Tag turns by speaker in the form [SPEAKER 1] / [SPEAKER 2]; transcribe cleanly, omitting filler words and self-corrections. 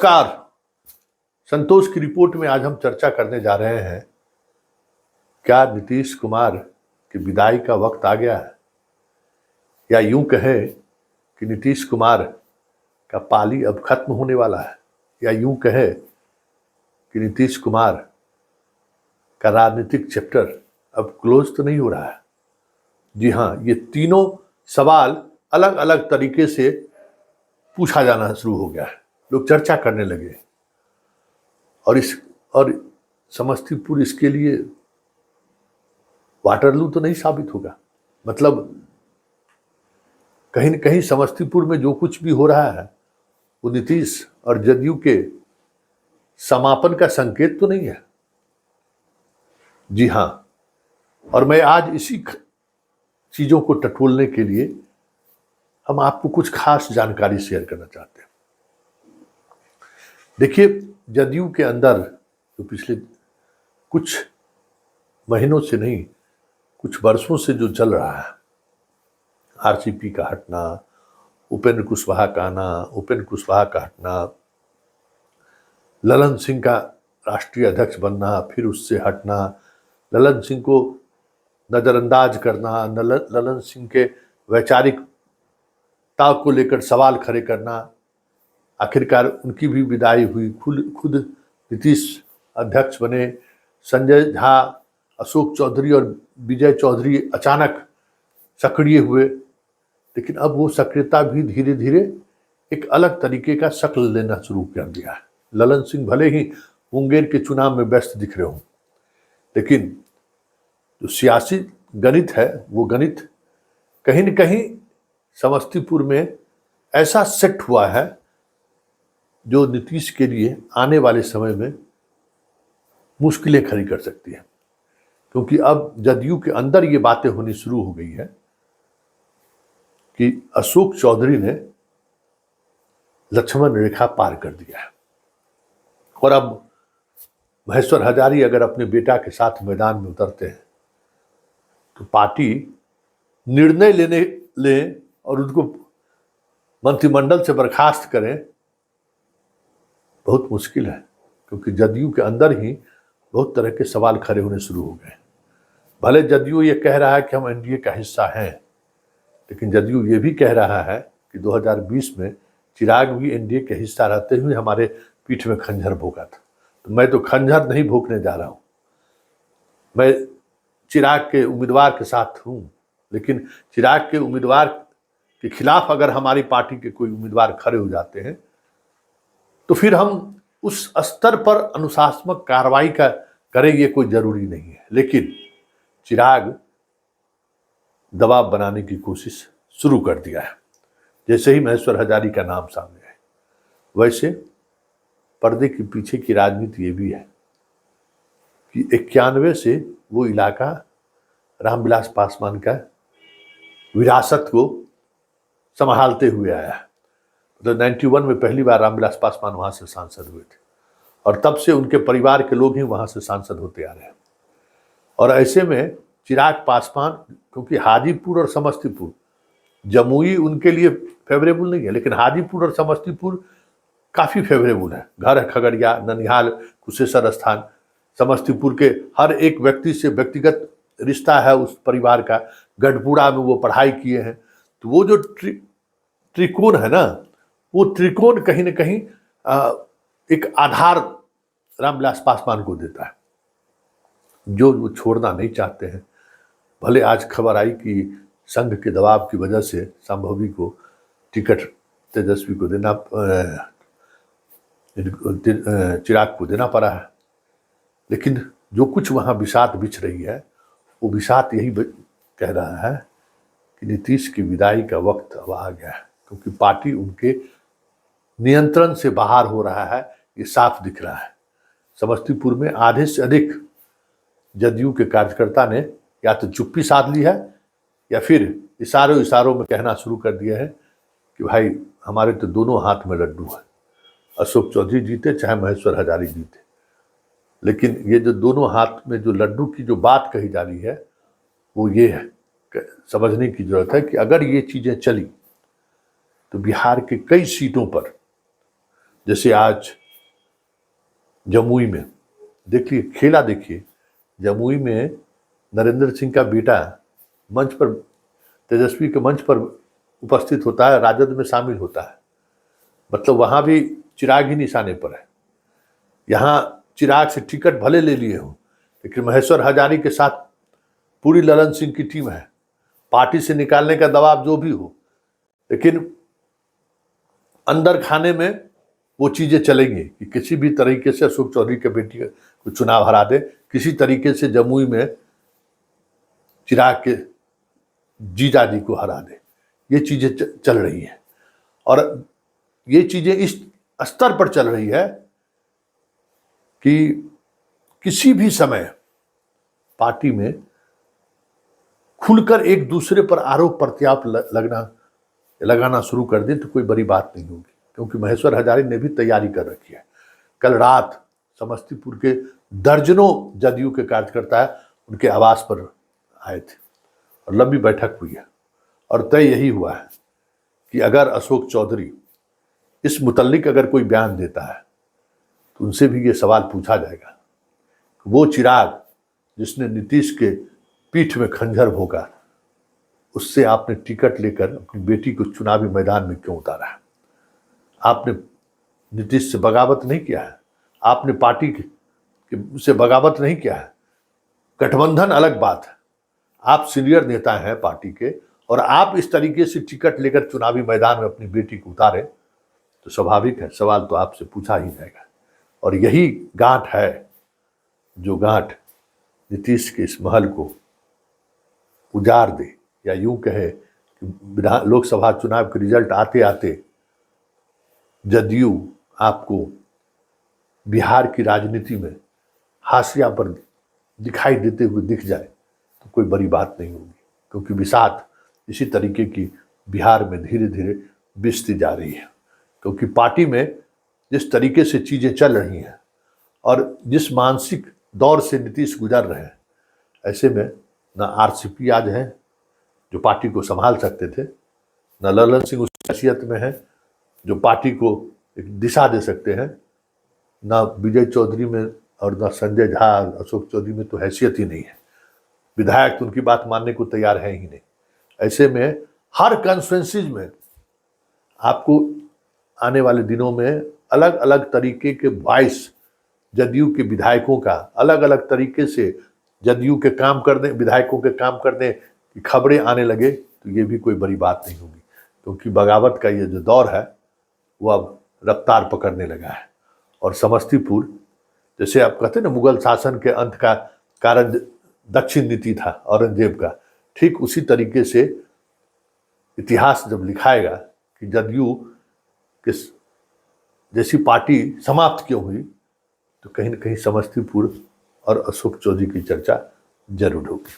[SPEAKER 1] नमस्कार। संतोष की रिपोर्ट में आज हम चर्चा करने जा रहे हैं, क्या नीतीश कुमार की विदाई का वक्त आ गया है, या यूं कहें कि नीतीश कुमार का पाली अब खत्म होने वाला है, या यूं कहें कि नीतीश कुमार का राजनीतिक चैप्टर अब क्लोज तो नहीं हो रहा है। जी हाँ, ये तीनों सवाल अलग अलग तरीके से पूछा जाना शुरू हो गया है, लोग चर्चा करने लगे और समस्तीपुर इसके लिए वाटरलू तो नहीं साबित होगा। मतलब कहीं न कहीं समस्तीपुर में जो कुछ भी हो रहा है वो नीतीश और जदयू के समापन का संकेत तो नहीं है। जी हाँ, और मैं आज इसी चीजों को टटोलने के लिए हम आपको कुछ खास जानकारी शेयर करना चाहते हैं। देखिए, जदयू के अंदर जो पिछले कुछ महीनों से नहीं, कुछ वर्षों से जो चल रहा है, आरसीपी का हटना, उपेंद्र कुशवाहा का आना, उपेंद्र कुशवाहा का हटना, ललन सिंह का राष्ट्रीय अध्यक्ष बनना, फिर उससे हटना, ललन सिंह को नजरअंदाज करना, ललन सिंह के वैचारिकता को लेकर सवाल खड़े करना, आखिरकार उनकी भी विदाई हुई। खुद नीतीश अध्यक्ष बने, संजय झा, अशोक चौधरी और विजय चौधरी अचानक सक्रिय हुए, लेकिन अब वो सक्रियता भी धीरे धीरे एक अलग तरीके का शक्ल लेना शुरू कर दिया है। ललन सिंह भले ही मुंगेर के चुनाव में व्यस्त दिख रहे हों, लेकिन जो सियासी गणित है वो गणित कहीं न कहीं समस्तीपुर में ऐसा सेट हुआ है जो नीतीश के लिए आने वाले समय में मुश्किलें खड़ी कर सकती है। क्योंकि अब जदयू के अंदर ये बातें होनी शुरू हो गई है कि अशोक चौधरी ने लक्ष्मण रेखा पार कर दिया है और अब महेश्वर हजारी अगर अपने बेटा के साथ मैदान में उतरते हैं तो पार्टी निर्णय ले और उनको मंत्रिमंडल से बर्खास्त करें बहुत मुश्किल है। क्योंकि जदयू के अंदर ही बहुत तरह के सवाल खड़े होने शुरू हो गए। भले जदयू ये कह रहा है कि हम एनडीए का हिस्सा हैं, लेकिन जदयू ये भी कह रहा है कि 2020 में चिराग भी एनडीए के हिस्सा रहते हुए हमारे पीठ में खंजर भोंका था। तो मैं तो खंजर नहीं भोंकने जा रहा हूँ, मैं चिराग के उम्मीदवार के साथ हूँ, लेकिन चिराग के उम्मीदवार के खिलाफ अगर हमारी पार्टी के कोई उम्मीदवार खड़े हो जाते हैं तो फिर हम उस स्तर पर अनुशासनात्मक कार्रवाई का करें, ये कोई जरूरी नहीं है। लेकिन चिराग दबाव बनाने की कोशिश शुरू कर दिया है। जैसे ही महेश्वर हजारी का नाम सामने है, वैसे पर्दे के पीछे की राजनीति ये भी है कि 91 से वो इलाका रामविलास पासवान का विरासत को संभालते हुए आया है। तो 91 में पहली बार रामविलास पासवान वहां से सांसद हुए थे और तब से उनके परिवार के लोग ही वहां से सांसद होते आ रहे हैं। और ऐसे में चिराग पासवान, क्योंकि हाजीपुर और समस्तीपुर, जमुई उनके लिए फेवरेबल नहीं है, लेकिन हाजीपुर और समस्तीपुर काफी फेवरेबल है। घर है खगड़िया, ननिहाल, कुशेश्वर स्थान, समस्तीपुर के हर एक व्यक्ति से व्यक्तिगत रिश्ता है उस परिवार का। गढ़पुरा में वो पढ़ाई किए हैं, तो वो जो त्रिकोण है ना, वो त्रिकोण कहीं न कहीं एक आधार रामविलास पासवान को देता है, जो वो छोड़ना नहीं चाहते हैं। भले आज खबर आई कि संघ के दबाव की वजह से संभवी को टिकट तेजस्वी को देना, चिराग को देना पड़ा है, लेकिन जो कुछ वहाँ बिसात बिछ रही है वो बिसात यही कह रहा है कि नीतीश की विदाई का वक्त अब आ गया है। क्योंकि पार्टी उनके नियंत्रण से बाहर हो रहा है, ये साफ दिख रहा है। समस्तीपुर में आधे से अधिक जदयू के कार्यकर्ता ने या तो चुप्पी साध ली है या फिर इशारों में कहना शुरू कर दिया है कि भाई हमारे तो दोनों हाथ में लड्डू है, अशोक चौधरी जीते चाहे महेश्वर हजारी जीते। लेकिन ये जो दोनों हाथ में जो लड्डू की जो बात कही जा रही है वो ये है, समझने की जरूरत है कि अगर ये चीजें चली तो बिहार के कई सीटों पर जैसे आज जमुई में देखिए, खेला देखिए, जमुई में नरेंद्र सिंह का बेटा मंच पर, तेजस्वी के मंच पर उपस्थित होता है, राजद में शामिल होता है। मतलब वहां भी चिराग ही निशाने पर है। यहाँ चिराग से टिकट भले ले लिए हो, लेकिन महेश्वर हजारी के साथ पूरी ललन सिंह की टीम है। पार्टी से निकालने का दबाव जो भी हो, लेकिन अंदर खाने में वो चीजें चलेंगी कि किसी भी तरीके से अशोक चौधरी के बेटी को चुनाव हरा दे, किसी तरीके से जमुई में चिराग के जीजा जी को हरा दे। ये चीजें चल रही हैं, और ये चीजें इस स्तर पर चल रही है कि किसी भी समय पार्टी में खुलकर एक दूसरे पर आरोप प्रत्यारोप लगाना शुरू कर दे तो कोई बड़ी बात नहीं होगी, क्योंकि महेश्वर हजारी ने भी तैयारी कर रखी है। कल रात समस्तीपुर के दर्जनों जदयू के कार्यकर्ता उनके आवास पर आए थे और लंबी बैठक हुई है, और तय यही हुआ है कि अगर अशोक चौधरी इस मुतल्लिक अगर कोई बयान देता है तो उनसे भी ये सवाल पूछा जाएगा, वो चिराग जिसने नीतीश के पीठ में खंजर भोंका, उससे आपने टिकट लेकर अपनी बेटी को चुनावी मैदान में क्यों उतारा है? आपने नीतीश से बगावत नहीं किया है, आपने पार्टी से बगावत नहीं किया है। गठबंधन अलग बात है, आप सीनियर नेता हैं पार्टी के, और आप इस तरीके से टिकट लेकर चुनावी मैदान में अपनी बेटी को उतारे तो स्वाभाविक है सवाल तो आपसे पूछा ही जाएगा। और यही गांठ है जो गांठ नीतीश के इस महल को उजाड़ दे, या यूं कहे कि लोकसभा चुनाव के रिजल्ट आते आते जदयू आपको बिहार की राजनीति में हाशिया पर दिखाई देते हुए दिख जाए तो कोई बड़ी बात नहीं होगी, क्योंकि बिसात इसी तरीके की बिहार में धीरे धीरे बिछती जा रही है। क्योंकि पार्टी में जिस तरीके से चीज़ें चल रही हैं और जिस मानसिक दौर से नीतीश गुजर रहे हैं, ऐसे में न आरसीपी आज हैं जो पार्टी को संभाल सकते थे, न ललन सिंह उस हैसियत में है जो पार्टी को एक दिशा दे सकते हैं, न विजय चौधरी में और न संजय झा, अशोक चौधरी में तो हैसियत ही नहीं है। विधायक तो उनकी बात मानने को तैयार है ही नहीं। ऐसे में हर कंस्टिट्यूएंसीज में आपको आने वाले दिनों में अलग अलग तरीके के वॉइस जदयू के विधायकों का, अलग अलग तरीके से जदयू के काम करने, विधायकों के काम करने की खबरें आने लगे तो ये भी कोई बड़ी बात नहीं होगी, क्योंकि बगावत का ये जो दौर है वो अब रफ्तार पकड़ने लगा है। और समस्तीपुर, जैसे आप कहते हैं ना, मुगल शासन के अंत का कारण दक्षिण नीति था औरंगजेब का, ठीक उसी तरीके से इतिहास जब लिखाएगा कि जदयू के जैसी पार्टी समाप्त क्यों हुई, तो कहीं न कहीं समस्तीपुर और अशोक चौधरी की चर्चा जरूर होगी।